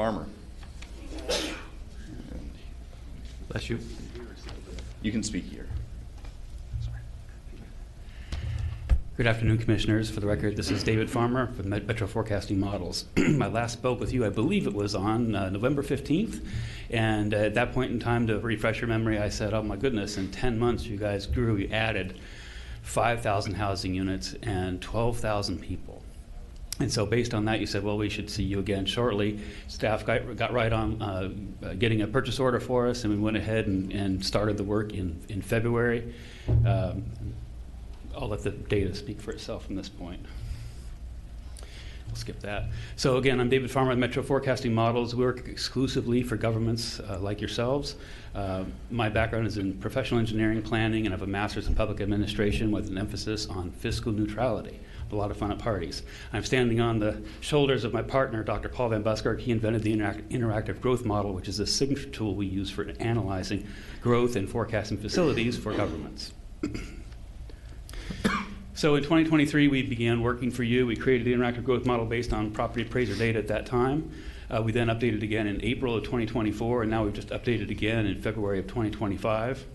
Farmer. Bless you. You can speak here. Good afternoon, Commissioners. For the record, this is David Farmer with Metro Forecasting Models. I last spoke with you, I believe it was on November 15th, and at that point in time, to refresh your memory, I said, oh my goodness, in 10 months you guys grew, you added 5,000 housing units and 12,000 people. And so based on that, you said, well, we should see you again shortly. Staff got right on getting a purchase order for us, and we went ahead and started the work in February. I'll let the data speak for itself from this point. We'll skip that. So again, I'm David Farmer with Metro Forecasting Models. We work exclusively for governments like yourselves. My background is in professional engineering planning, and I have a master's in public administration with an emphasis on fiscal neutrality. A lot of fun at parties. I'm standing on the shoulders of my partner, Dr. Paul Van Buskirk. He invented the interactive growth model, which is a signature tool we use for analyzing growth and forecasting facilities for governments. So in 2023, we began working for you. We created the interactive growth model based on property appraiser data at that time. We then updated again in April of 2024, and now we've just updated again in February of 2025.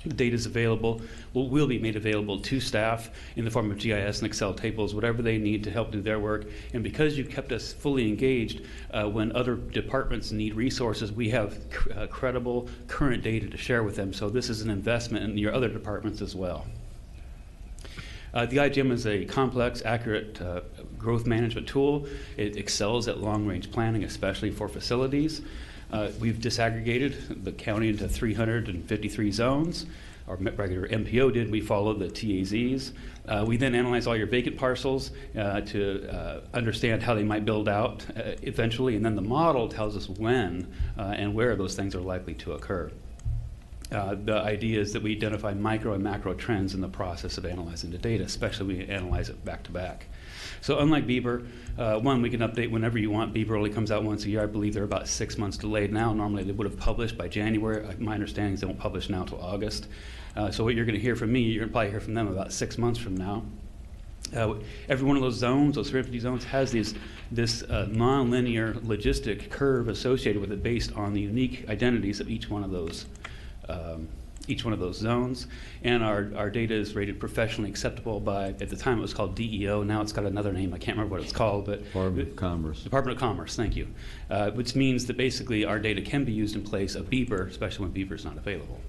The data is available, will be made available to staff in the form of GIS and Excel tables, whatever they need to help do their work. And because you've kept us fully engaged when other departments need resources, we have credible current data to share with them. So this is an investment in your other departments as well. The IGM is a complex, accurate growth management tool. It excels at long-range planning, especially for facilities. We've disaggregated the county into 353 zones. Our regular MPO did. We followed the TAZs. We then analyze all your vacant parcels to understand how they might build out eventually, and then the model tells us when and where those things are likely to occur. The idea is that we identify micro and macro trends in the process of analyzing the data, especially when we analyze it back to back. So unlike Bieber, one, we can update whenever you want. Bieber only comes out once a year. I believe they're about 6 months delayed now. Normally they would have published by January. My understanding is they won't publish now until August. So what you're going to hear from me, you're going to probably hear from them about 6 months from now. Every one of those zones, those 350 zones, has this nonlinear logistic curve associated with it based on the unique identities of each one of those zones, and our data is rated professionally acceptable by, at the time it was called DEO, now it's got another name, I can't remember what it's called, but Department of Commerce. Department of Commerce, thank you. Which means that basically our data can be used in place of Bieber, especially when Bieber is not available.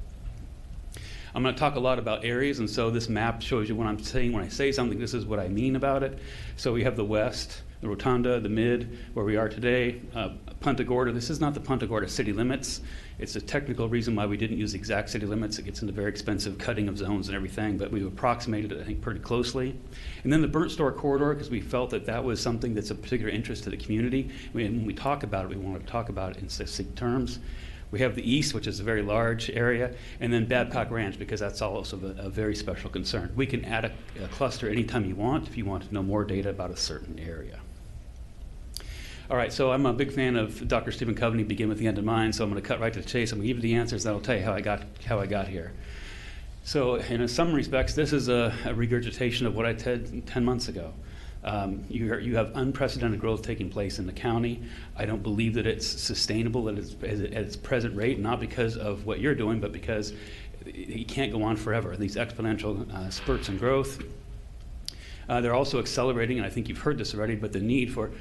I'm going to talk a lot about areas, and so this map shows you what I'm saying. When I say something, this is what I mean about it. So we have the west, the Rotunda, the mid, where we are today, Punta Gorda. This is not the Punta Gorda city limits. It's a technical reason why we didn't use the exact city limits. It gets into very expensive cutting of zones and everything, but we've approximated it, I think, pretty closely. And then the Burnt Store corridor, because we felt that that was something that's of particular interest to the community. When we talk about it, we want to talk about it in succinct terms. We have the east, which is a very large area, and then Babcock Ranch, because that's also a very special concern. We can add a cluster anytime you want if you want to know more data about a certain area. All right, so I'm a big fan of Dr. Stephen Coveney, Begin with the End in Mind, so I'm going to cut right to the chase. I'm going to give you the answers, and I'll tell you how I got here. So in some respects, this is a regurgitation of what I said 10 months ago. You have unprecedented growth taking place in the county. I don't believe that it's sustainable at its present rate, not because of what you're doing, but because it can't go on forever. These exponential spurts in growth. They're also accelerating, and I think you've heard this already, but the need for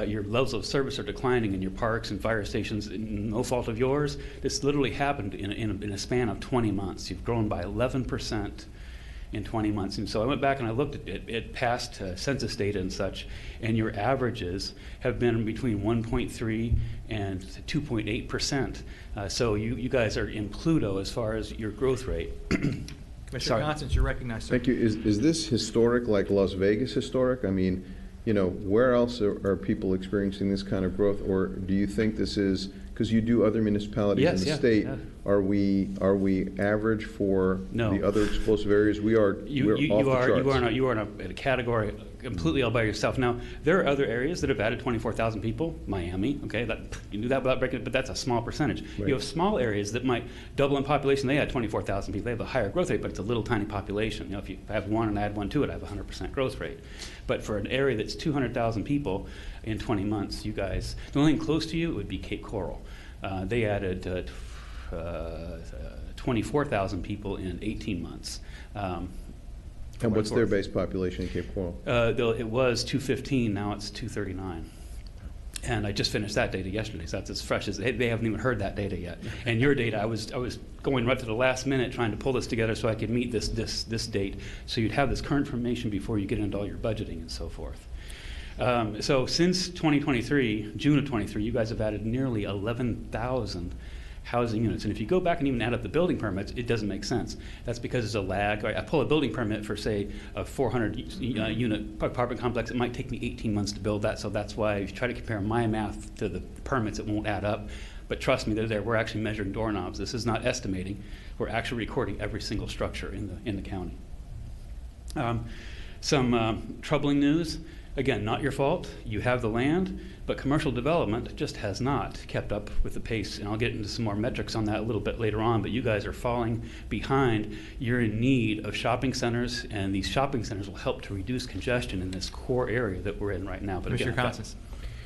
your levels of service are declining in your parks and fire stations, no fault of yours. This literally happened in a span of 20 months. You've grown by 11% in 20 months. And so I went back and I looked at past census data and such, and your averages have been between 1.3 and 2.8%. So you guys are in Pluto as far as your growth rate. Commissioner Constance, you're recognized, sir. Thank you. Is this historic, like Las Vegas historic? I mean, you know, where else are people experiencing this kind of growth, or do you think this is, because you do other municipalities in the state, are we average for the other explosive areas? We're off the charts. You are in a category completely all by yourself. Now, there are other areas that have added 24,000 people. Miami, okay, you do that without breaking it, but that's a small percentage. Right. You have small areas that might double in population. They add 24,000 people. They have a higher growth rate, but it's a little tiny population. You know, if you have one and add one to it, I have a 100% growth rate. But for an area that's 200,000 people, in 20 months. You guys, the only thing close to you would be Cape Coral. They added 24,000 people in 18 months. And what's their base population in Cape Coral? It was 215, now it's 239. And I just finished that data yesterday, so that's as fresh as they haven't even heard that data yet. And your data, I was going right to the last minute trying to pull this together so I could meet this date, so you'd have this current information before you get into all your budgeting and so forth. So since 2023, June of 23, you guys have added nearly 11,000 housing units. And if you go back and even add up the building permits, it doesn't make sense. That's because there's a lag. I pull a building permit for, say, a 400-unit apartment complex. It might take me 18 months to build that, so that's why if you try to compare my math to the permits, it won't add up. But trust me, they're there. We're actually measuring doorknobs. This is not estimating. We're actually recording every single structure in the county. Some troubling news. Again, not your fault. You have the land, but commercial development just has not kept up with the pace. And I'll get into some more metrics on that a little bit later on, but you guys are falling behind. You're in need of shopping centers, and these shopping centers will help to reduce congestion in this core area that we're in right now. But Mr. Constance.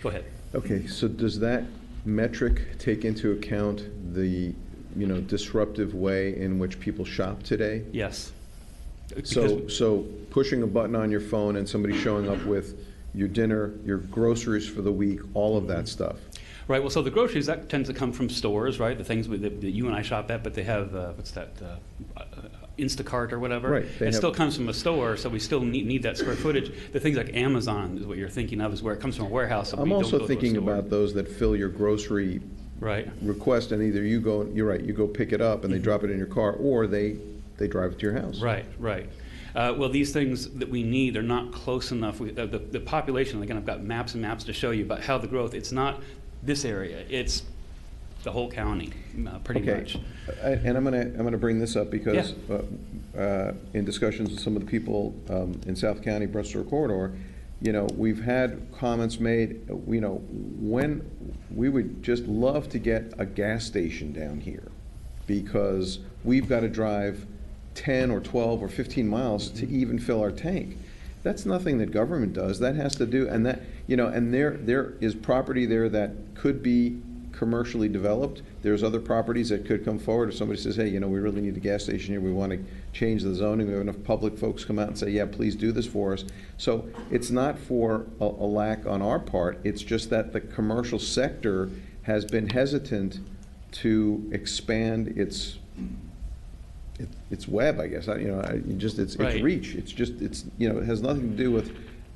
Go ahead. Okay, so does that metric take into account the disruptive way in which people shop today? Yes. So pushing a button on your phone and somebody showing up with your dinner, your groceries for the week, all of that stuff. Right. Well, so the groceries, that tends to come from stores, right? The things that you and I shop at, but they have, what's that, Instacart or whatever. Right. It still comes from a store, so we still need that square footage. The things like Amazon is what you're thinking of, is where it comes from a warehouse. So I'm also thinking about those that fill your grocery request, and either you go pick it up and they drop it in your car, or they drive it to your house. Right. Well, these things that we need, they're not close enough. The population, again, I've got maps and maps to show you about how the growth, it's not this area, it's the whole county, pretty much. And I'm gonna bring this up because in discussions with some of the people in South County, Burnt Store corridor, we've had comments made, when we would just love to get a gas station down here because we've got to drive 10 or 12 or 15 miles to even fill our tank. That's nothing that government does. That has to do, and that, and there is property there that could be commercially developed. There's other properties that could come forward if somebody says, hey, we really need a gas station here. We want to change the zoning. We have enough public folks come out and say, yeah, please do this for us. So it's not for a lack on our part. It's just that the commercial sector has been hesitant to expand its web, I guess. Its reach. It has nothing to do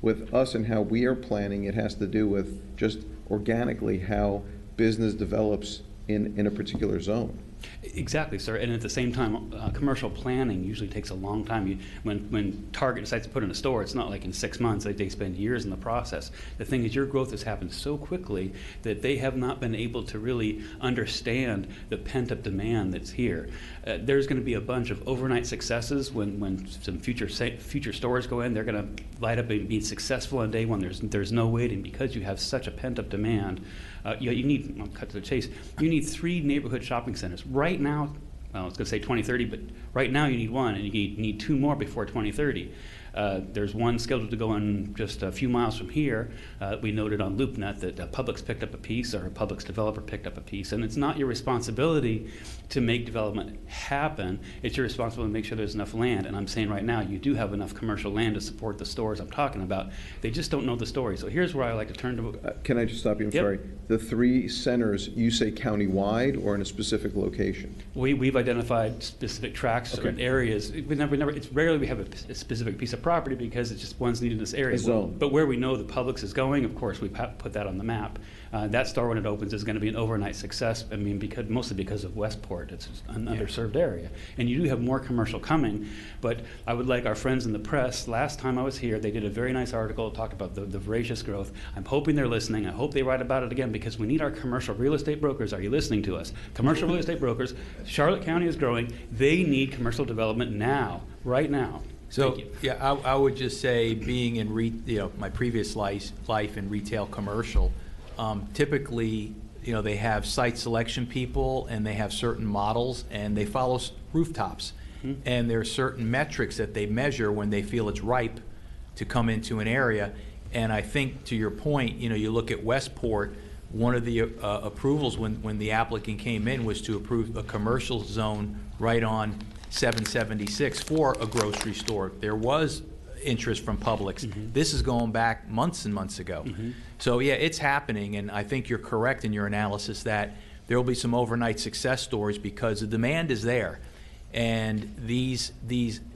with us and how we are planning. It has to do with just organically how business develops in a particular zone. Exactly, sir. And at the same time, commercial planning usually takes a long time. When Target decides to put in a store, it's not like in 6 months. They spend years in the process. The thing is, your growth has happened so quickly that they have not been able to really understand the pent-up demand that's here. There's going to be a bunch of overnight successes when some future stores go in. They're going to light up and be successful on day one. There's no waiting because you have such a pent-up demand. You need, I'll cut to the chase, you need 3 neighborhood shopping centers. Right now, well, I was going to say 2030, but right now you need 1, and you need 2 more before 2030. There's one scheduled to go in just a few miles from here. We noted on LoopNet that Publix picked up a piece, or a Publix developer picked up a piece, and it's not your responsibility to make development happen. It's your responsibility to make sure there's enough land, and I'm saying right now you do have enough commercial land to support the stores I'm talking about. They just don't know the story. So here's where I like to turn to... Can I just stop you? I'm sorry. The 3 centers, you say county-wide or in a specific location? We've identified specific tracts or areas. It's rarely we have a specific piece of property because it's just one's needed in this area. But where we know the Publix is going, of course, we put that on the map. That store, when it opens, is going to be an overnight success. I mean, mostly because of Westport. It's an underserved area. And you do have more commercial coming, but I would like our friends in the press, last time I was here, they did a very nice article, talked about the voracious growth. I'm hoping they're listening. I hope they write about it again because we need our commercial real estate brokers. Are you listening to us? Commercial real estate brokers. Charlotte County is growing. They need commercial development now, right now. So, I would just say, being in my previous life in retail commercial, typically, they have site selection people and they have certain models and they follow rooftops. Mm-hmm. And there are certain metrics that they measure when they feel it's ripe to come into an area. And I think, to your point, you look at Westport, one of the approvals when the applicant came in was to approve a commercial zone right on 776 for a grocery store. There was interest from Publix. This is going back months and months ago. So yeah, it's happening, and I think you're correct in your analysis that there will be some overnight success stories because the demand is there. And these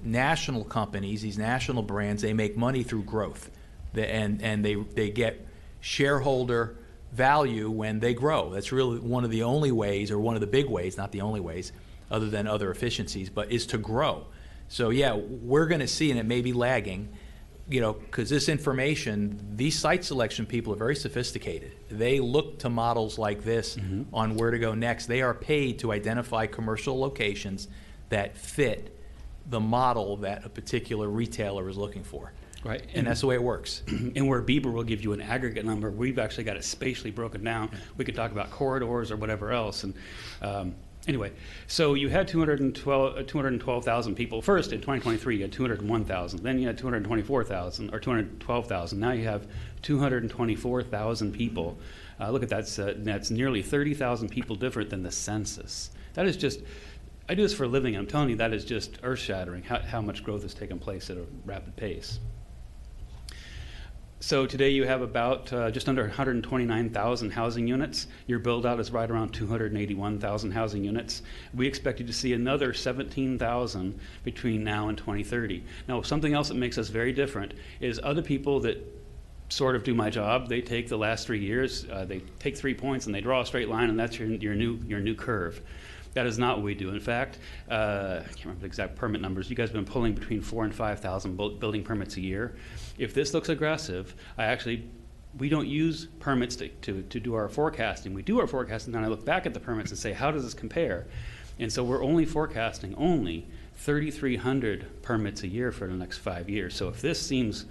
national companies, these national brands, they make money through growth. And they get shareholder value when they grow. That's really one of the only ways, or one of the big ways, not the only ways, other than other efficiencies, but is to grow. So yeah, we're going to see, and it may be lagging, because this information, these site selection people are very sophisticated. They look to models like this on where to go next. They are paid to identify commercial locations that fit the model that a particular retailer is looking for. Right. And that's the way it works. And where Bieber will give you an aggregate number, we've actually got it spatially broken down. We could talk about corridors or whatever else. And anyway, so you had 212,000 people. First, in 2023, you had 201,000. Then you had 224,000 or 212,000. Now you have 224,000 people. Look at that. That's nearly 30,000 people different than the census. That is just, I do this for a living, and I'm telling you that is just earth-shattering how much growth has taken place at a rapid pace. So today you have about just under 129,000 housing units. Your build-out is right around 281,000 housing units. We expect you to see another 17,000 between now and 2030. Now, something else that makes us very different is other people that sort of do my job. They take the last 3 years, they take 3 points, and they draw a straight line, and that's your new curve. That is not what we do. In fact, I can't remember the exact permit numbers. You guys have been pulling between 4,000 and 5,000 building permits a year. If this looks aggressive, we don't use permits to do our forecasting. We do our forecasting, and I look back at the permits and say, how does this compare? And so we're only forecasting 3,300 permits a year for the next 5 years. So if this seems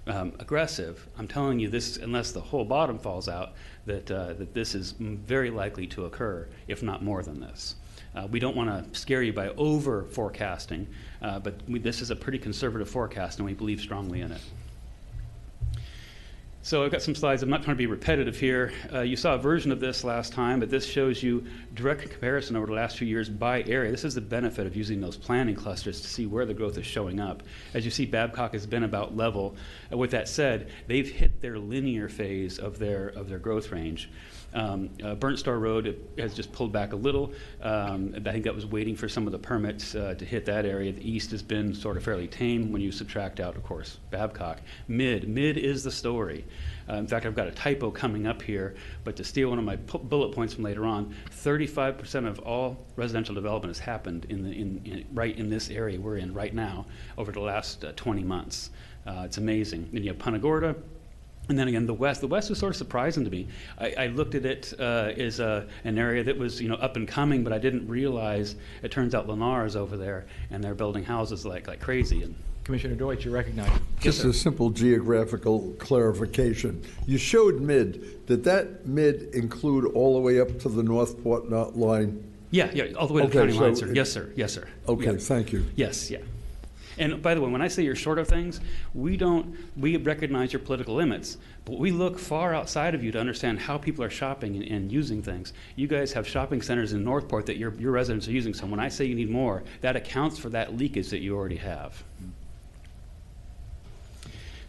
aggressive, I'm telling you this, unless the whole bottom falls out, that this is very likely to occur, if not more than this. We don't want to scare you by over forecasting, but this is a pretty conservative forecast, and we believe strongly in it. So I've got some slides. I'm not trying to be repetitive here. You saw a version of this last time, but this shows you direct comparison over the last few years by area. This is the benefit of using those planning clusters to see where the growth is showing up. As you see, Babcock has been about level. With that said, they've hit their linear phase of their growth range. Burnt Store Road has just pulled back a little. I think that was waiting for some of the permits to hit that area. The east has been sort of fairly tame when you subtract out, of course, Babcock. Mid is the story. In fact, I've got a typo coming up here, but to steal one of my bullet points from later on, 35% of all residential development has happened right in this area we're in right now over the last 20 months. It's amazing. Then you have Punta Gorda. And then again, the West. The West was sort of surprising to me. I looked at it as an area that was, up and coming, but I didn't realize it turns out Lennar is over there, and they're building houses like crazy. And Commissioner Deutsch, you're recognized. Just a simple geographical clarification. You showed mid. Did that mid include all the way up to the Northport line? Yeah, all the way to the county line, sir. Yes, sir. Okay, Yeah. thank you. Yes, yeah. And by the way, when I say you're short of things, we recognize your political limits, but we look far outside of you to understand how people are shopping and using things. You guys have shopping centers in Northport that your residents are using, so when I say you need more, that accounts for that leakage that you already have.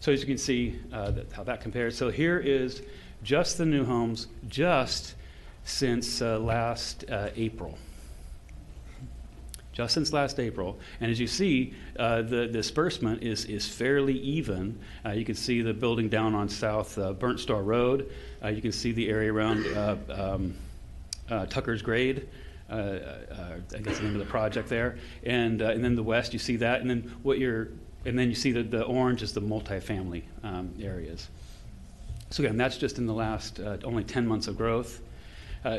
So as you can see how that compares. So here is just the new homes just since last April. Just since last April. And as you see, the disbursement is fairly even. You can see the building down on South Burnt Store Road. You can see the area around Tucker's Grade. I guess the name of the project there. And then the west, you see that. And then you see the orange is the multifamily areas. So again, that's just in the last only 10 months of growth.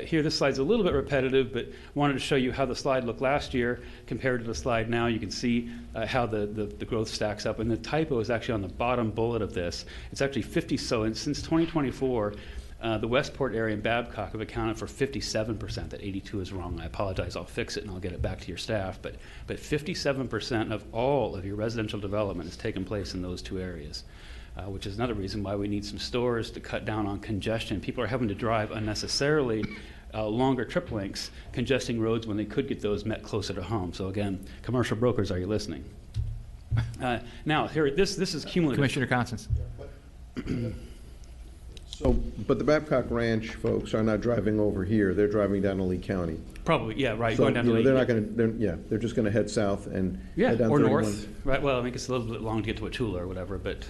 Here, this slide's a little bit repetitive, but wanted to show you how the slide looked last year compared to the slide now. You can see how the growth stacks up. And the typo is actually on the bottom bullet of this. It's actually 50. So since 2024, the Westport area and Babcock have accounted for 57%. That 82 is wrong. I apologize. I'll fix it and I'll get it back to your staff. But 57% of all of your residential development has taken place in those two areas. which is another reason why we need some stores to cut down on congestion. People are having to drive unnecessarily longer trip lengths, congesting roads when they could get those met closer to home. So again, commercial brokers, are you listening? Now, here, this is cumulative. Commissioner Constance. So, but the Babcock Ranch folks are not driving over here, they're driving down to Lee County. Probably, yeah, right, So, going down to Lee. they're not gonna, they're just gonna head south and Yeah, head down or 31. north, right, well, I think it's a little bit long to get to Wauchula or whatever, but,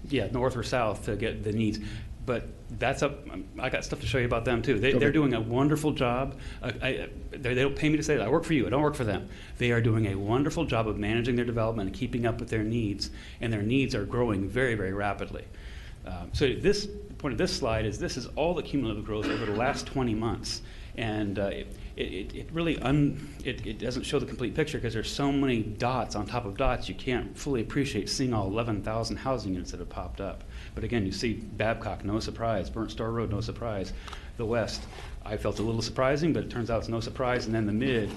yeah, north or south to get the needs. But that's up, I got stuff to show you about them too. They're Okay. doing a wonderful job. They don't pay me to say that, I work for you, I don't work for them. They are doing a wonderful job of managing their development and keeping up with their needs, and their needs are growing very, very rapidly. So this point of this slide is this is all the cumulative growth over the last 20 months. And it really it doesn't show the complete picture because there's so many dots on top of dots you can't fully appreciate seeing all 11,000 housing units that have popped up. But again, you see Babcock, no surprise. Burnt Store Road, no surprise. The West, I felt a little surprising, but it turns out it's no surprise. And then the Mid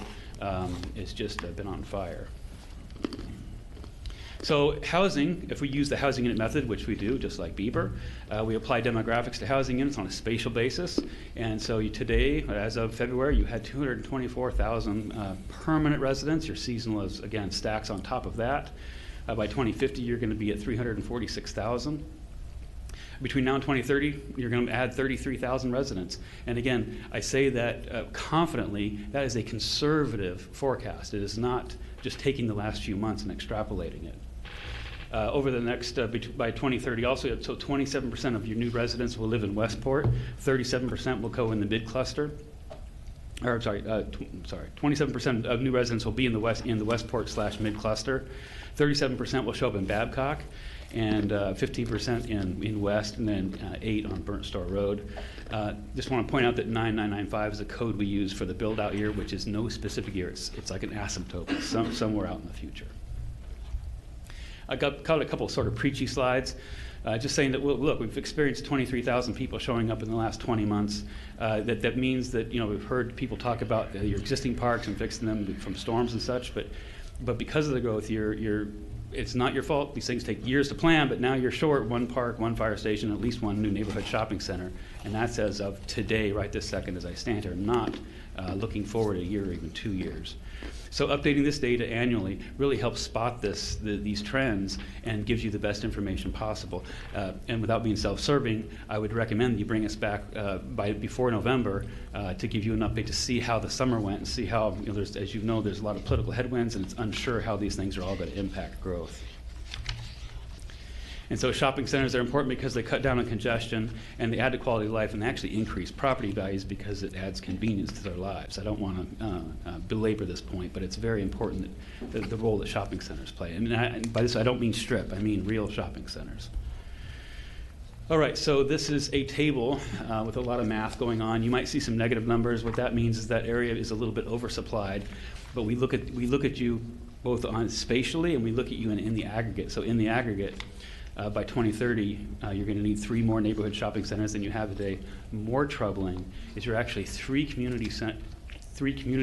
is just been on fire. So housing, if we use the housing unit method, which we do, just like Bieber, we apply demographics to housing units on a spatial basis. And so today, as of February, you had 224,000 permanent residents. Your seasonal is, again, stacks on top of that. By 2050, you're going to be at 346,000. Between now and 2030, you're going to add 33,000 residents. And again, I say that confidently, that is a conservative forecast. It is not just taking the last few months and extrapolating it. Over the next, by 2030 also, so 27% of your new residents will live in Westport, 37% will go in the mid-cluster. Or, sorry, 27% of new residents will be in the Westport/mid-cluster, 37% will show up in Babcock, and 15% in West, and then 8 on Burnt Store Road. Just want to point out that 9995 is a code we use for the build-out year, which is no specific year. It's like an asymptote, it's somewhere out in the future. I got a couple of sort of preachy slides, just saying that, well, look, we've experienced 23,000 people showing up in the last 20 months. That means that, you know, we've heard people talk about your existing parks and fixing them from storms and such, but because of the growth, it's not your fault. These things take years to plan, but now you're short one park, one fire station, at least one new neighborhood shopping center. And that's as of today, right this second as I stand here, not looking forward a year or even 2 years. So updating this data annually really helps spot these trends and gives you the best information possible. And without being self-serving, I would recommend you bring us back before November to give you an update to see how the summer went and see how, you know, as you know, there's a lot of political headwinds and it's unsure how these things are all going to impact growth. And so shopping centers are important because they cut down on congestion and they add to quality of life, and they actually increase property values because it adds convenience to their lives. I don't want to belabor this point, but it's very important that the role that shopping centers play. And by this, I don't mean strip, I mean real shopping centers. All right, so this is a table with a lot of math going on. You might see some negative numbers. What that means is that area is a little bit oversupplied, but we look at you both on spatially and we look at you in the aggregate. So in the aggregate, by 2030, you're going to need 3 more neighborhood shopping centers than you have today. More troubling is you're actually 3 community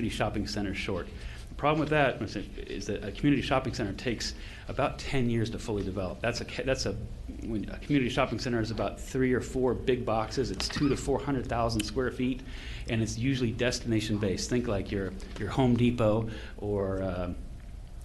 shopping centers short. The problem with that is that a community shopping center takes about 10 years to fully develop. When a community shopping center is about 3 or 4 big boxes. It's 200,000 to 400,000 square feet, and it's usually destination based. Think like your Home Depot or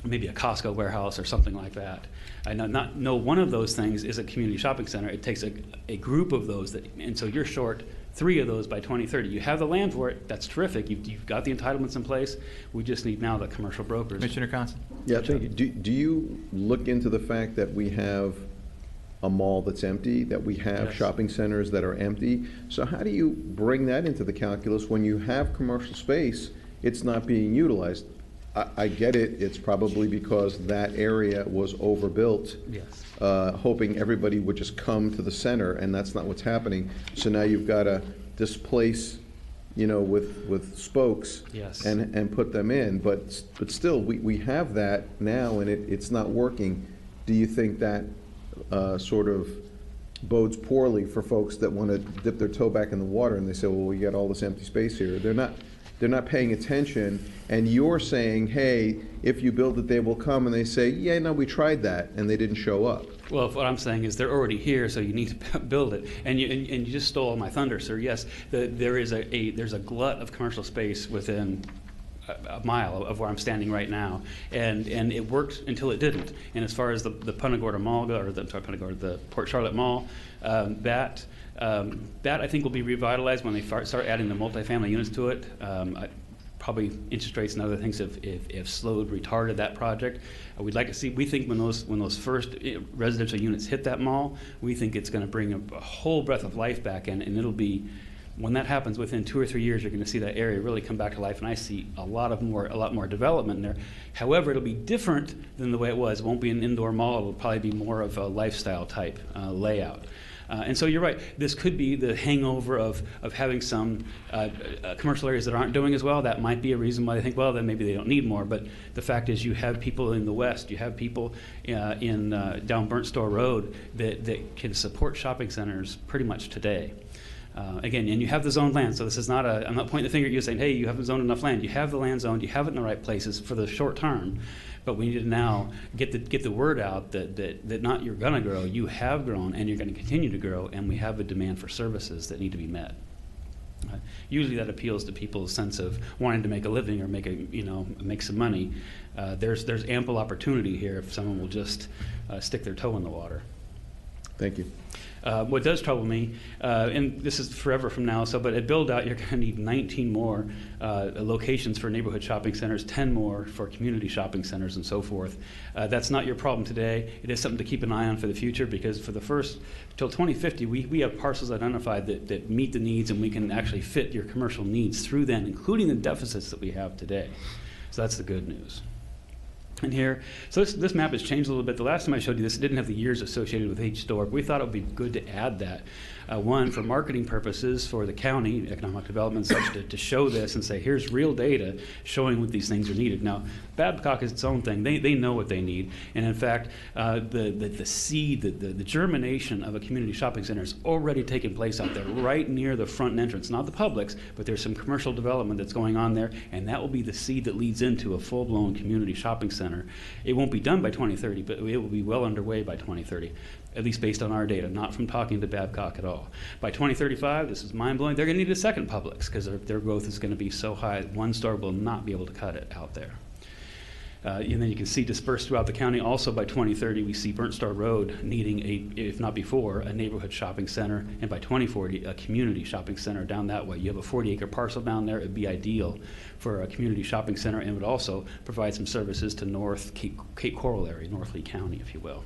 maybe a Costco warehouse or something like that. I know one of those things is a community shopping center. It takes a group of those, and so you're short 3 of those by 2030. You have the land for it. That's terrific. You've got the entitlements in place. We just need now the commercial brokers. Commissioner Constant? Yeah, thank you. Do you look into the fact that we have a mall that's empty, that we have shopping centers that are empty? So how do you bring that into the calculus when you have commercial space, it's not being utilized? I get it. It's probably because that area was overbuilt, hoping everybody would just come to the center, and that's not what's happening. So now you've got to displace, you know, with spokes and put them in. But still, we have that now, and it's not working. Do you think that sort of bodes poorly for folks that want to dip their toe back in the water and they say, well, we got all this empty space here? They're not. they're not paying attention, and you're saying, hey, if you build it, they will come, and they say, yeah, no, we tried that, and they didn't show up. Well, what I'm saying is they're already here, so you need to build it. And you just stole my thunder, sir. Yes, there's a glut of commercial space within a mile of where I'm standing right now, and it worked until it didn't. And as far as the Punta Gorda Mall, the Port Charlotte Mall, that I think will be revitalized when they start adding the multifamily units to it. Probably interest rates and other things have slowed, retarded that project. We'd like to see. We think when those first residential units hit that mall, we think it's going to bring a whole breath of life back in, and it'll be. When that happens, within 2 or 3 years, you're going to see that area really come back to life, and I see a lot more development there. However, it'll be different than the way it was. It won't be an indoor mall. It'll probably be more of a lifestyle type layout. And so you're right. This could be the hangover of having some commercial areas that aren't doing as well. That might be a reason why they think, well, then maybe they don't need more. But the fact is, you have people in the West, you have people in down Burnt Store Road that can support shopping centers pretty much today. Again, and you have the zoned land, so this is not I'm not pointing the finger at you saying, hey, you haven't zoned enough land. You have the land zoned, you have it in the right places for the short term, but we need to now get the word out that not you're going to grow, you have grown, and you're going to continue to grow, and we have a demand for services that need to be met. Usually that appeals to people's sense of wanting to make a living or make some money. There's ample opportunity here if someone will just stick their toe in the water. Thank you. What does trouble me, and this is forever from now, but at Buildout, you're going to need 19 more locations for neighborhood shopping centers, 10 more for community shopping centers, and so forth. That's not your problem today. It is something to keep an eye on for the future, because for the first, till 2050, we have parcels identified that meet the needs, and we can actually fit your commercial needs through them, including the deficits that we have today. So that's the good news. And here, so this map has changed a little bit. The last time I showed you this, it didn't have the years associated with each store, but we thought it would be good to add that. One, for marketing purposes, for the county, economic development, such to show this and say, here's real data showing what these things are needed. Now, Babcock is its own thing. They know what they need. And in fact, the seed, the germination of a community shopping center is already taking place out there, right near the front entrance. Not the public's, but there's some commercial development that's going on there, and that will be the seed that leads into a full-blown community shopping center. It won't be done by 2030, but it will be well underway by 2030. At least based on our data, not from talking to Babcock at all. By 2035, this is mind-blowing, they're going to need a second Publix because their growth is going to be so high, one store will not be able to cut it out there. And then you can see dispersed throughout the county. Also by 2030, we see Burnt Store Road needing if not before, a neighborhood shopping center, and by 2040, a community shopping center down that way. You have a 40-acre parcel down there. It would be ideal for a community shopping center, and would also provide some services to North Cape Coral area, North Lee County, if you will.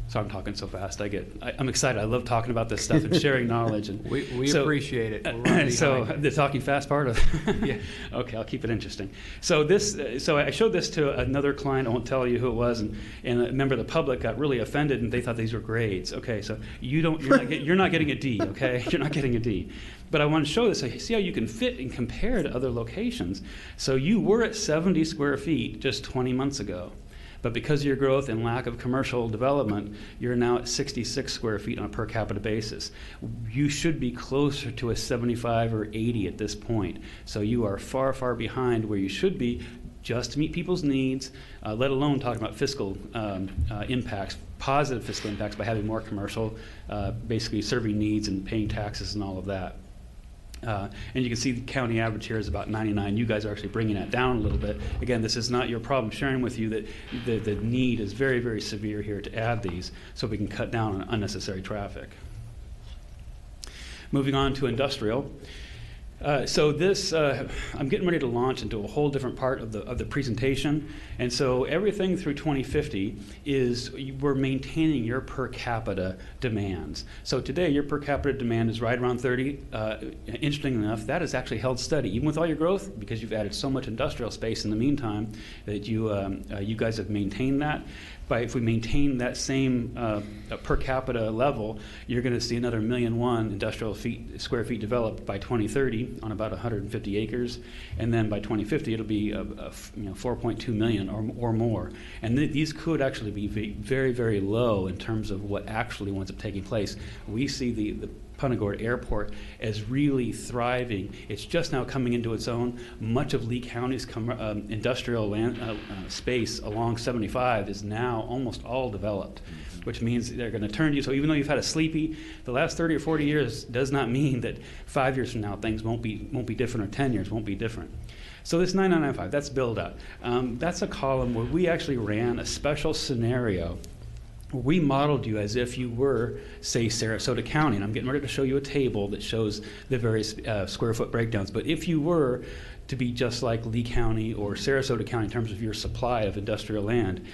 So I'm talking so fast. I'm excited. I love talking about this stuff and sharing knowledge. And we appreciate it. So the talking fast part of yeah. Okay, I'll keep it interesting. So I showed this to another client. I won't tell you who it was, and a member of the public got really offended, and they thought these were grades. Okay, so you're not getting a D. Okay, you're not getting a D. But I want to show this. So see how you can fit and compare to other locations. So you were at 70 square feet just 20 months ago. But because of your growth and lack of commercial development, you're now at 66 square feet on a per capita basis. You should be closer to a 75 or 80 at this point. So you are far, far behind where you should be just to meet people's needs, let alone talking about fiscal impacts, positive fiscal impacts by having more commercial, basically serving needs and paying taxes and all of that. And you can see the county average here is about 99. You guys are actually bringing that down a little bit. Again, this is not your problem. Sharing with you that the need is very, very severe here to add these so we can cut down on unnecessary traffic. Moving on to industrial. So this, I'm getting ready to launch into a whole different part of the presentation. And so everything through 2050 is we're maintaining your per capita demands. So today your per capita demand is right around 30. Interesting enough, that has actually held steady, even with all your growth, because you've added so much industrial space in the meantime that you guys have maintained that. But if we maintain that same per capita level, you're going to see another 1.1 million industrial square feet developed by 2030 on about 150 acres, and then by 2050 it'll be 4.2 million or more. And these could actually be very, very low in terms of what actually winds up taking place. We see the Punta Gorda Airport as really thriving. It's just now coming into its own. Much of Lee County's industrial land space along 75 is now almost all developed, which means they're going to turn you. So even though you've had a sleepy, the last 30 or 40 years does not mean that 5 years from now things won't be different, or 10 years won't be different. So this 9995, that's Buildout. That's a column where we actually ran a special scenario. We modeled you as if you were, say, Sarasota County, and I'm getting ready to show you a table that shows the various square foot breakdowns. But if you were to be just like Lee County or Sarasota County in terms of your supply of industrial land,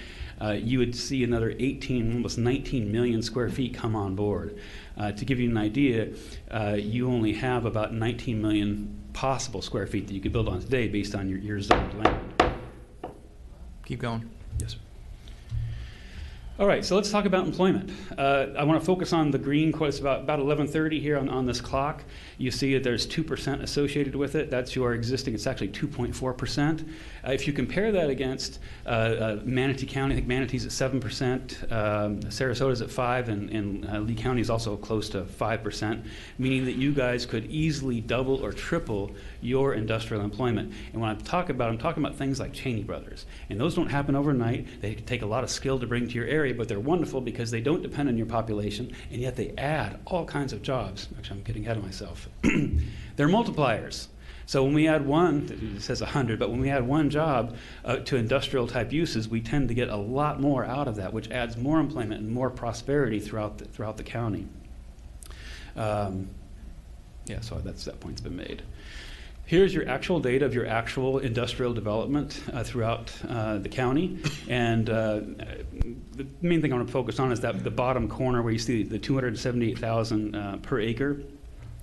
you would see another 18, almost 19 million square feet come on board. To give you an idea, you only have about 19 million possible square feet that you could build on today based on your zoned land. Keep going. Yes, sir. All right, so let's talk about employment. I want to focus on the green. It's about 11:30 here on this clock. You see that there's 2% associated with it. That's your existing. It's actually 2.4%. If you compare that against Manatee County, I think Manatee's at 7%, Sarasota's at 5%, and Lee County is also close to 5%, meaning that you guys could easily double or triple your industrial employment. And when I'm talking about things like Cheney Brothers. And those don't happen overnight. They take a lot of skill to bring to your area, but they're wonderful because they don't depend on your population, and yet they add all kinds of jobs. Actually, I'm getting ahead of myself. They're multipliers. So when we add one, it says 100, but when we add one job to industrial type uses, we tend to get a lot more out of that, which adds more employment and more prosperity throughout the county. So that point's been made. Here's your actual data of your actual industrial development throughout the county. And the main thing I want to focus on is that the bottom corner where you see the 278,000 per acre.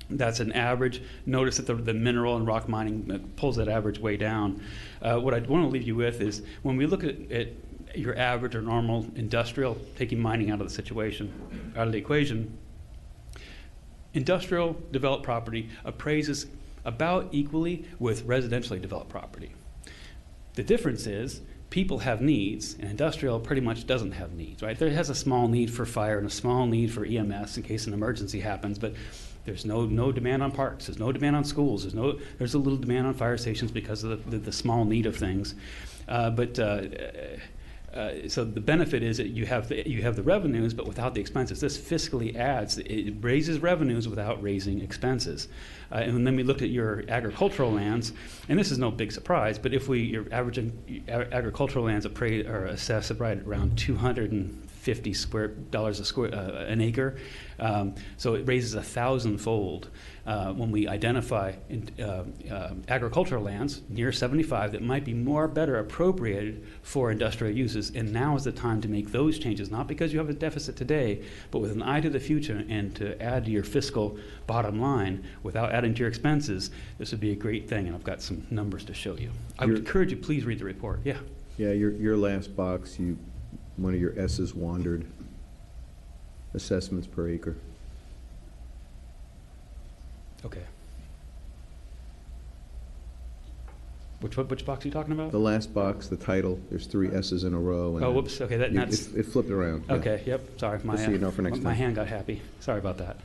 That's an average. Notice that the mineral and rock mining pulls that average way down. What I want to leave you with is when we look at your average or normal industrial, taking mining out of the equation, industrial developed property appraises about equally with residentially developed property. The difference is people have needs, and industrial pretty much doesn't have needs, right? There has a small need for fire and a small need for EMS in case an emergency happens, but there's no demand on parks, there's no demand on schools, there's a little demand on fire stations because of the small need of things. So the benefit is that you have the revenues, but without the expenses. This fiscally adds, it raises revenues without raising expenses. And then we looked at your agricultural lands, and this is no big surprise, but if your averaging agricultural lands are assessed right around $250 an acre, so it raises 1,000-fold when we identify agricultural lands near 75 that might be better appropriated for industrial uses. And now is the time to make those changes, not because you have a deficit today, but with an eye to the future and to add to your fiscal bottom line without adding to your expenses. This would be a great thing, and I've got some numbers to show you. I would encourage you, please read the report. Yeah. Yeah, your last box, one of your S's wandered. Assessments per acre. Okay. Which box are you talking about? The last box, the title. There's 3 S's in a row. And oh, whoops. Okay, that's it flipped around. Okay. Yeah. Yep. Sorry, Just so you know for next time. My hand got happy. Sorry about that.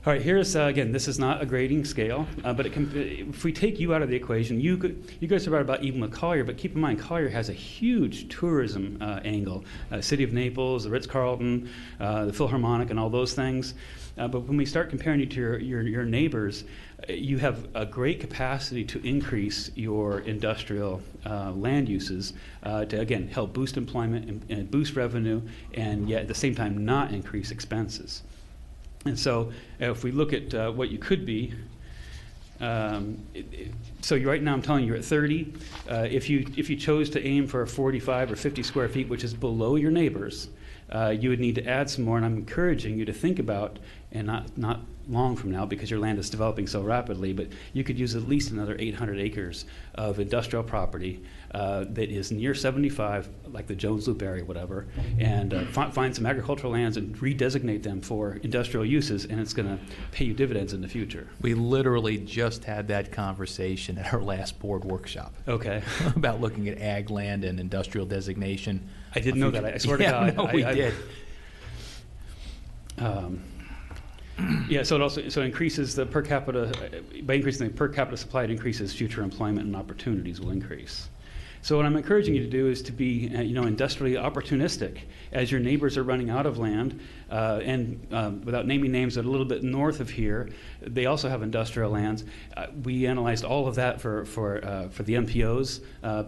All right, here's, again, this is not a grading scale, but if we take you out of the equation, you guys are about even with Collier, but keep in mind, Collier has a huge tourism angle. City of Naples, the Ritz-Carlton, the Philharmonic, and all those things. But when we start comparing you to your neighbors, you have a great capacity to increase your industrial land uses to, again, help boost employment and boost revenue, and yet at the same time not increase expenses. And so if we look at what you could be, so right now I'm telling you you're at 30. If you chose to aim for 45 or 50 square feet, which is below your neighbors, you would need to add some more, and I'm encouraging you to think about, and not long from now because your land is developing so rapidly, but you could use at least another 800 acres of industrial property that is near 75, like the Jones Loop area, whatever, and find some agricultural lands and redesignate them for industrial uses, and it's going to pay you dividends in the future. We literally just had that conversation at our last board workshop. Okay. About looking at ag land and industrial designation. I didn't know that. I swear to God. No, we did. Yeah, so it also increases the per capita, by increasing the per capita supply, it increases future employment and opportunities will increase. So what I'm encouraging you to do is to be, industrially opportunistic as your neighbors are running out of land, and without naming names, but a little bit north of here, they also have industrial lands. We analyzed all of that for the MPOs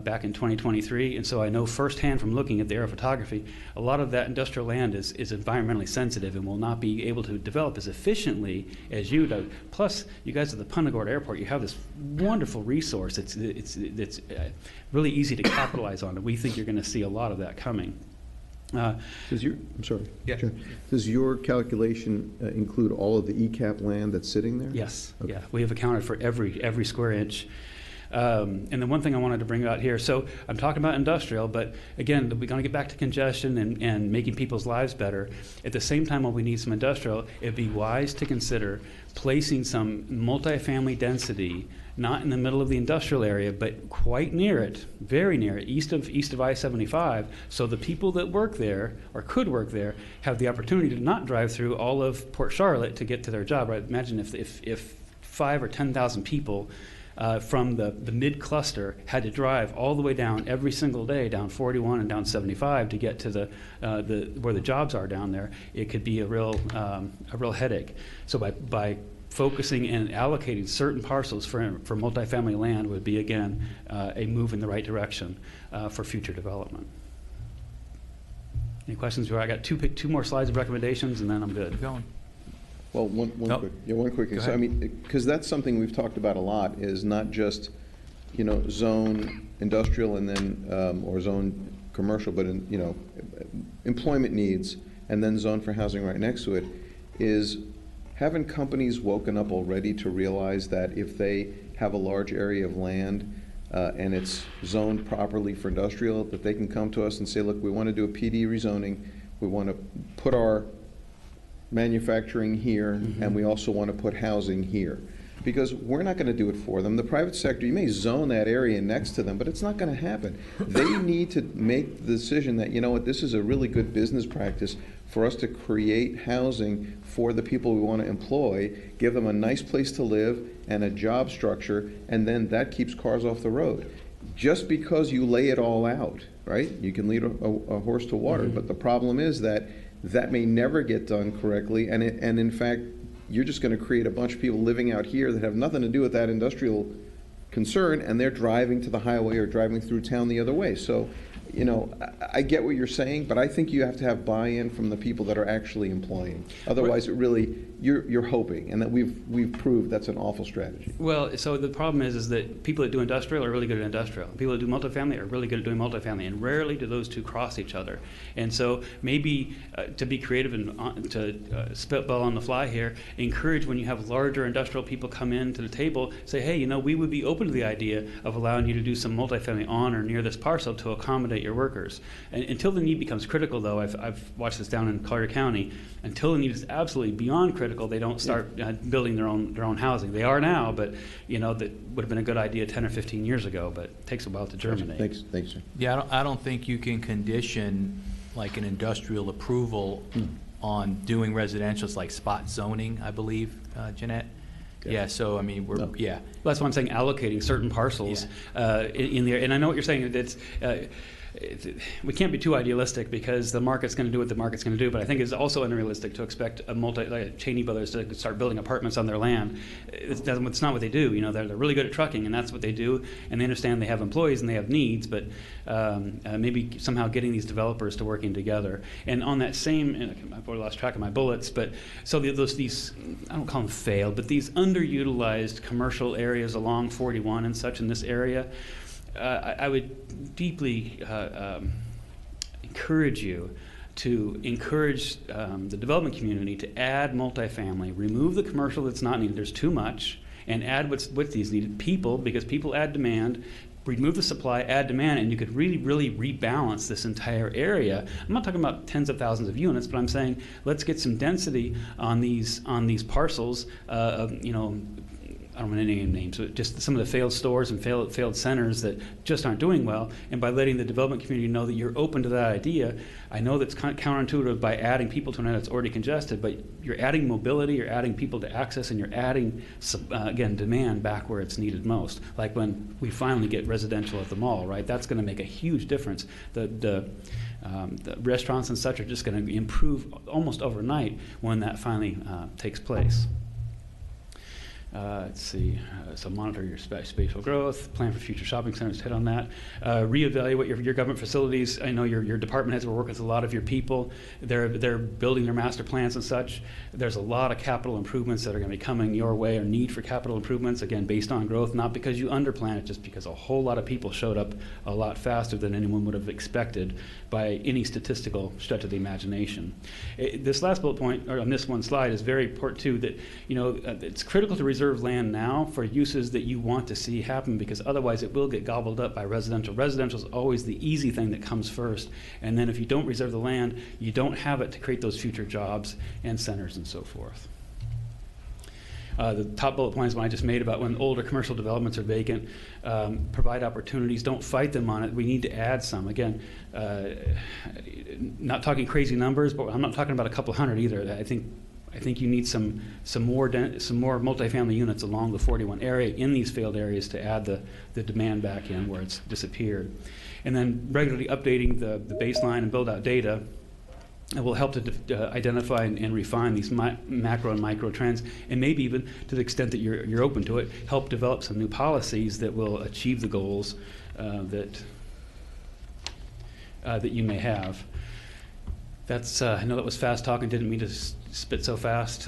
back in 2023, and so I know firsthand from looking at the aerophotography, a lot of that industrial land is environmentally sensitive and will not be able to develop as efficiently as you do. Plus, you guys at the Punta Gorda Airport, you have this wonderful resource. It's really easy to capitalize on it. We think you're going to see a lot of that coming. I'm sorry. Yeah. Sure. Does your calculation include all of the ECAP land that's sitting there? Yes. Okay. Yeah. We have accounted for every square inch. And the one thing I wanted to bring out here, so I'm talking about industrial, but again, we're going to get back to congestion and making people's lives better. At the same time, while we need some industrial, it'd be wise to consider placing some multifamily density, not in the middle of the industrial area, but quite near it, very near it, east of I-75, so the people that work there or could work there have the opportunity to not drive through all of Port Charlotte to get to their job. Right? Imagine if 5 or 10,000 people from the mid-cluster had to drive all the way down every single day, down 41 and down 75 to get to the where the jobs are down there. It could be a real headache. So by focusing and allocating certain parcels for multifamily land would be, again, a move in the right direction for future development. Any questions? I got two more slides of recommendations, and then I'm good. Keep going. Well, one quick. Go So, ahead. because that's something we've talked about a lot, is not just, zone industrial and then, or zone commercial, but employment needs, and then zone for housing right next to it, is haven't companies woken up already to realize that if they have a large area of land and it's zoned properly for industrial, that they can come to us and say, look, we want to do a PD rezoning, we want to put our manufacturing here, and we also want to put housing here. Because we're not going to do it for them. The private sector, you may zone that area next to them, but it's not going to happen. They need to make the decision that, this is a really good business practice for us to create housing for the people we want to employ, give them a nice place to live and a job structure, and then that keeps cars off the road. Just because you lay it all out, right? You can lead a horse to water, but the problem is that may never get done correctly, and in fact, you're just going to create a bunch of people living out here that have nothing to do with that industrial concern, and they're driving to the highway or driving through town the other way. So, I get what you're saying, but I think you have to have buy-in from the people that are actually employing. Otherwise, it really, you're hoping, and that we've proved that's an awful strategy. Well, so the problem is that people that do industrial are really good at industrial. People that do multifamily are really good at doing multifamily, and rarely do those two cross each other. And so maybe to be creative and to spitball on the fly here, encourage when you have larger industrial people come in to the table, say, hey, we would be open to the idea of allowing you to do some multifamily on or near this parcel to accommodate your workers. And until the need becomes critical, though, I've watched this down in Collier County, until the need is absolutely beyond critical, they don't start building their own housing. They are now, but that would have been a good idea 10 or 15 years ago, but it takes a while to germinate. Thanks, sir. Yeah, I don't think you can condition like an industrial approval on doing residential. It's like spot zoning, I believe, Jeanette. Okay. Yeah, so yeah. Well, that's why I'm saying allocating certain parcels in there. And I know what you're saying. That's we can't be too idealistic because the market's going to do what the market's going to do, but I think it's also unrealistic to expect like Cheney Brothers to start building apartments on their land. It's not what they do. They're really good at trucking, and that's what they do, and they understand they have employees and they have needs, but maybe somehow getting these developers to working together. And on that same, I've already lost track of my bullets, but so these, I don't call them failed, but these underutilized commercial areas along 41 and such in this area, I would deeply encourage you to encourage the development community to add multifamily, remove the commercial that's not needed, there's too much, and add what's these needed, people, because people add demand, remove the supply, add demand, and you could really, really rebalance this entire area. I'm not talking about tens of thousands of units, but I'm saying let's get some density on these parcels of, I don't want to name names, but just some of the failed stores and failed centers that just aren't doing well. And by letting the development community know that you're open to that idea, I know that's kind of counterintuitive by adding people to an area that's already congested, but you're adding mobility, you're adding people to access, and you're adding, again, demand back where it's needed most. Like when we finally get residential at the mall, right? That's going to make a huge difference. The restaurants and such are just going to improve almost overnight when that finally takes place. Let's see, so monitor your spatial growth, plan for future shopping centers, hit on that. Reevaluate your government facilities. I know your department heads will work with a lot of your people. They're building their master plans and such. There's a lot of capital improvements that are going to be coming your way, or need for capital improvements, again, based on growth, not because you underplan it, just because a whole lot of people showed up a lot faster than anyone would have expected by any statistical stretch of the imagination. This last bullet point, or on this one slide, is very important too, that it's critical to reserve land now for uses that you want to see happen, because otherwise it will get gobbled up by residential. Residential is always the easy thing that comes first, and then if you don't reserve the land, you don't have it to create those future jobs and centers and so forth. The top bullet point is one I just made about when older commercial developments are vacant, provide opportunities, don't fight them on it. We need to add some. Again, not talking crazy numbers, but I'm not talking about a couple hundred either. I think you need some more multifamily units along the 41 area in these failed areas to add the demand back in where it's disappeared. And then regularly updating the baseline and build out data. It will help to identify and refine these macro and micro trends, and maybe even, to the extent that you're open to it, help develop some new policies that will achieve the goals that you may have. That's I know that was fast talking. Didn't mean to spit so fast.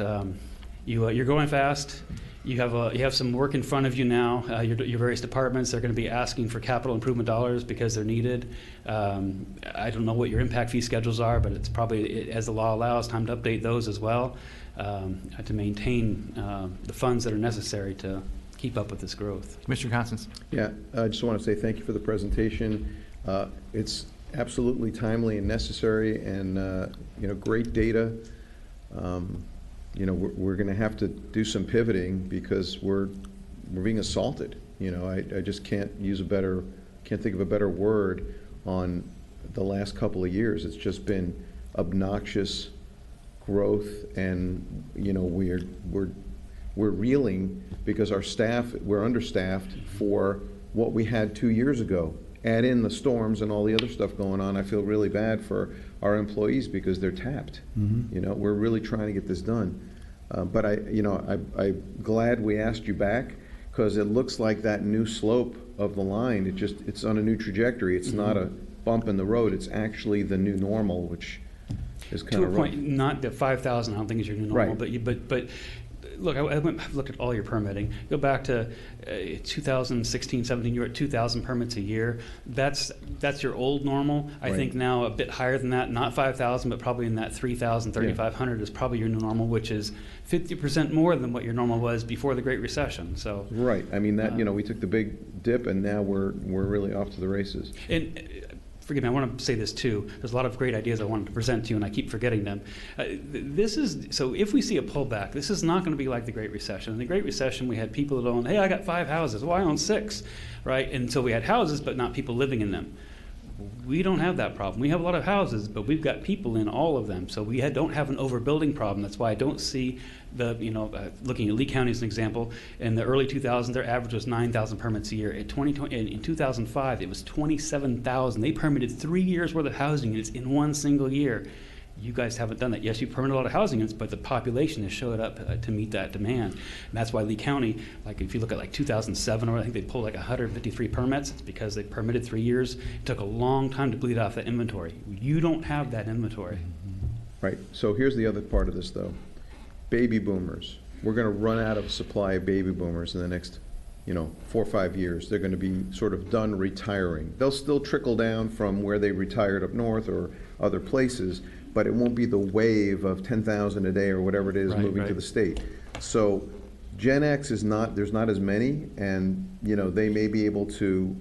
You're going fast. You have some work in front of you now. Your various departments are going to be asking for capital improvement dollars because they're needed. I don't know what your impact fee schedules are, but it's probably, as the law allows, time to update those as well to maintain the funds that are necessary to keep up with this growth. Mr. Constance. Yeah, I just want to say thank you for the presentation. It's absolutely timely and necessary, and great data. We're going to have to do some pivoting because we're being assaulted. I just can't think of a better word on the last couple of years. It's just been obnoxious growth, and we're reeling because we're understaffed for what we had 2 years ago. Add in the storms and all the other stuff going on, I feel really bad for our employees because they're tapped. Mm-hmm. We're really trying to get this done. But I'm glad we asked you back, because it looks like that new slope of the line, it's on a new trajectory. It's not a bump in the road. It's actually the new normal, which is kind of rough. To a point, not the 5,000 I don't think is your new normal, right. but look, I looked at all your permitting. Go back to 2016, 17, you were at 2,000 permits a year. That's your old normal. I think now a bit higher than that, not 5,000, but probably in that 3,000, 3,500 is probably your new normal, which is 50% more than what your normal was before the Great Recession. So right. I mean, that we took the big dip, and now we're really off to the races. And forgive me, I want to say this too. There's a lot of great ideas I wanted to present to you, and I keep forgetting them. So if we see a pullback, this is not going to be like the Great Recession. In the Great Recession, we had people that owned, hey, I got 5 houses. Well, I own 6, right? And so we had houses, but not people living in them. We don't have that problem. We have a lot of houses, but we've got people in all of them. So we don't have an overbuilding problem. That's why I don't see looking at Lee County as an example, in the early 2000s, their average was 9,000 permits a year. In 2005, it was 27,000. They permitted 3 years worth of housing units in one single year. You guys haven't done that. Yes, you permitted a lot of housing units, but the population has showed up to meet that demand. And that's why Lee County, like if you look at 2007, or I think they pulled 153 permits, it's because they permitted 3 years. It took a long time to bleed off that inventory. You don't have that inventory. Right. So here's the other part of this, though. Baby boomers. We're going to run out of supply of baby boomers in the next 4 or 5 years. They're going to be sort of done retiring. They'll still trickle down from where they retired up north or other places, but it won't be the wave of 10,000 a day or whatever it is moving to the state. So Gen X there's not as many, and they may be able to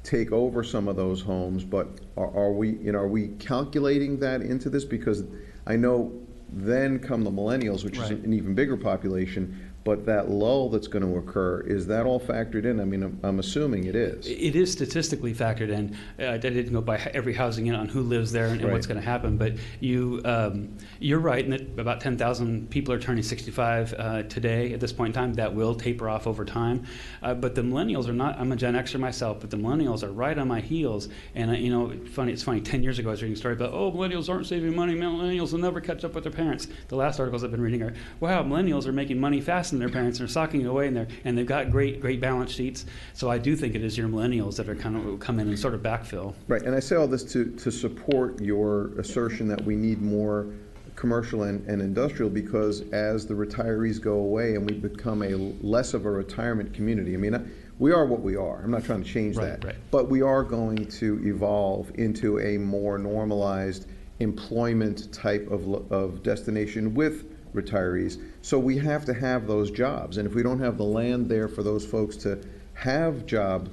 take over some of those homes, but are we calculating that into this? Because I know then come the millennials, which is an even bigger population, but that lull that's going to occur, is that all factored in? I mean, I'm assuming it is. It is statistically factored in. I didn't go by every housing unit on who lives there and what's going to happen, but you're right in that about 10,000 people are turning 65 today at this point in time. That will taper off over time. But the millennials are not, I'm a Gen Xer myself, but the millennials are right on my heels. And it's funny, 10 years ago I was reading a story about, millennials aren't saving money, millennials will never catch up with their parents. The last articles I've been reading are, wow, millennials are making money faster than their parents and are socking it away in there, and they've got great balance sheets. So I do think it is your millennials that are kind of come in and sort of backfill. Right, and I say all this to support your assertion that we need more commercial and industrial, because as the retirees go away and we become less of a retirement community, I mean, we are what we are. I'm not trying to change that. Right. But we are going to evolve into a more normalized employment type of destination with retirees. So we have to have those jobs. And if we don't have the land there for those folks to have job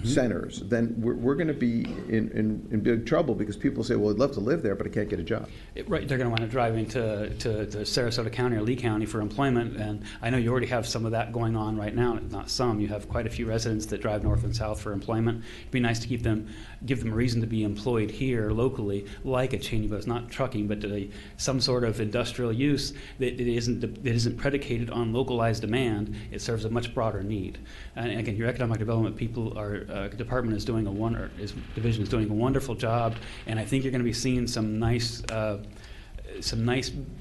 centers, then we're going to be in big trouble, because people say, well, I'd love to live there, but I can't get a job. Right, they're going to want to drive into Sarasota County or Lee County for employment, and I know you already have some of that going on right now. Not some, you have quite a few residents that drive north and south for employment. It'd be nice to give them a reason to be employed here locally, like a Cheney Bus, not trucking, but some sort of industrial use that isn't predicated on localized demand. It serves a much broader need. And again, your economic development people department is doing division is doing a wonderful job, and I think you're going to be seeing some nice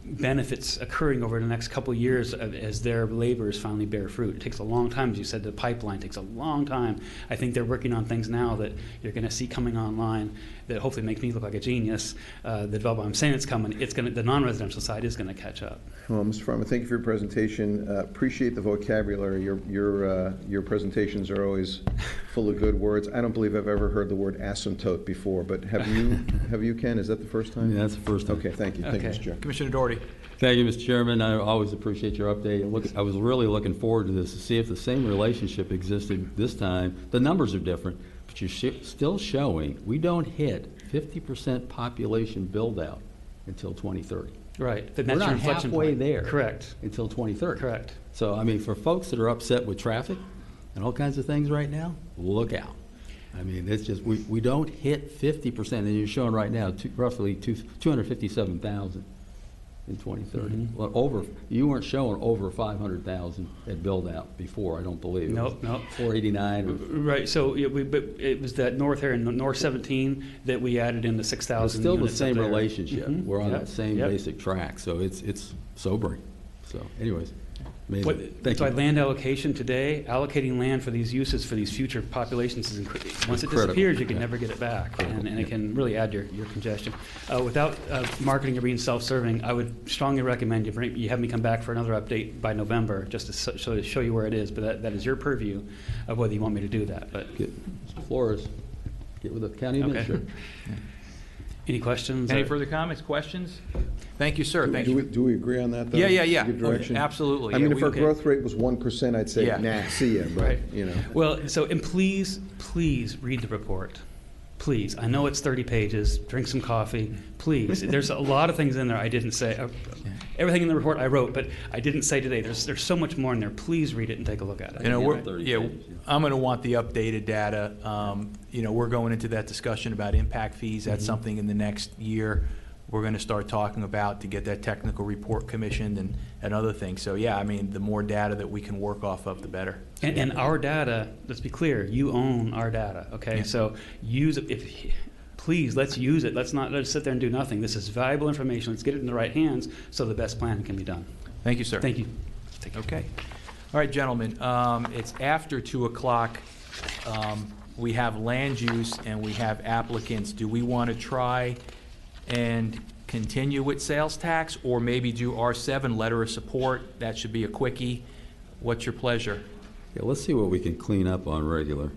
benefits occurring over the next couple of years as their labors finally bear fruit. It takes a long time, as you said, the pipeline takes a long time. I think they're working on things now that you're going to see coming online that hopefully makes me look like a genius. I'm saying it's coming. The non-residential side is going to catch up. Well, Mr. Farmer, thank you for your presentation. Appreciate the vocabulary. Your presentations are always full of good words. I don't believe I've ever heard the word asymptote before, but have you, Ken? Is that the first time? Yeah, that's the first time. Okay, thank you. Thank you, Mr. Chair. Commissioner Doherty. Thank you, Mr. Chairman. I always appreciate your update. I was really looking forward to this to see if the same relationship existed this time. The numbers are different, but you're still showing we don't hit 50% population build-out until 2030. Right. We're not halfway there. Correct. Until 2030. Correct. So, I mean, for folks that are upset with traffic and all kinds of things right now, look out. I mean, it's just, we don't hit 50%, and you're showing right now roughly 257,000 in 2030. Well, you weren't showing over 500,000 at Buildout before, I don't believe. Nope. 489. Right. So but it was that north area, North 17, that we added in the 6,000. It's still the same relationship. We're on Yep. that same basic track, so it's sobering. So, anyways. Thank you. Land allocation today, allocating land for these uses for these future populations is once it disappears, you can never get it back, and it can really add your congestion. Without marketing or being self-serving, I would strongly recommend you have me come back for another update by November, just to show you where it is. But that is your purview of whether you want me to do that. But Mr. Flores, get with the county administrator. Any questions? Any further comments, questions? Thank you, sir. Thank you. Do we agree on that, though? Yeah. Good direction? Absolutely. I mean, Yeah, if our growth rate was 1%, I'd say, nah, see ya, but, Right. you know. Well, and please read the report. Please. I know it's 30 pages. Drink some coffee. Please. There's a lot of things in there I didn't say. Everything in the report I wrote, but I didn't say today. There's so much more in there. Please read it and take a look at it. I'm going to want the updated data. We're going into that discussion about impact fees. That's something in the next year we're going to start talking about to get that technical report commissioned and other things. So, yeah, I mean, the more data that we can work off of, the better. And our data, let's be clear, you own our data, okay? Yeah. So use it. Please, let's use it. Let's not sit there and do nothing. This is valuable information. Let's get it in the right hands so the best plan can be done. Thank you, sir. Thank you. Okay. All right, gentlemen, it's after 2 o'clock. We have land use and we have applicants. Do we want to try and continue with sales tax, or maybe do R7, letter of support? That should be a quickie. What's your pleasure? Yeah, let's see what we can clean up on regular.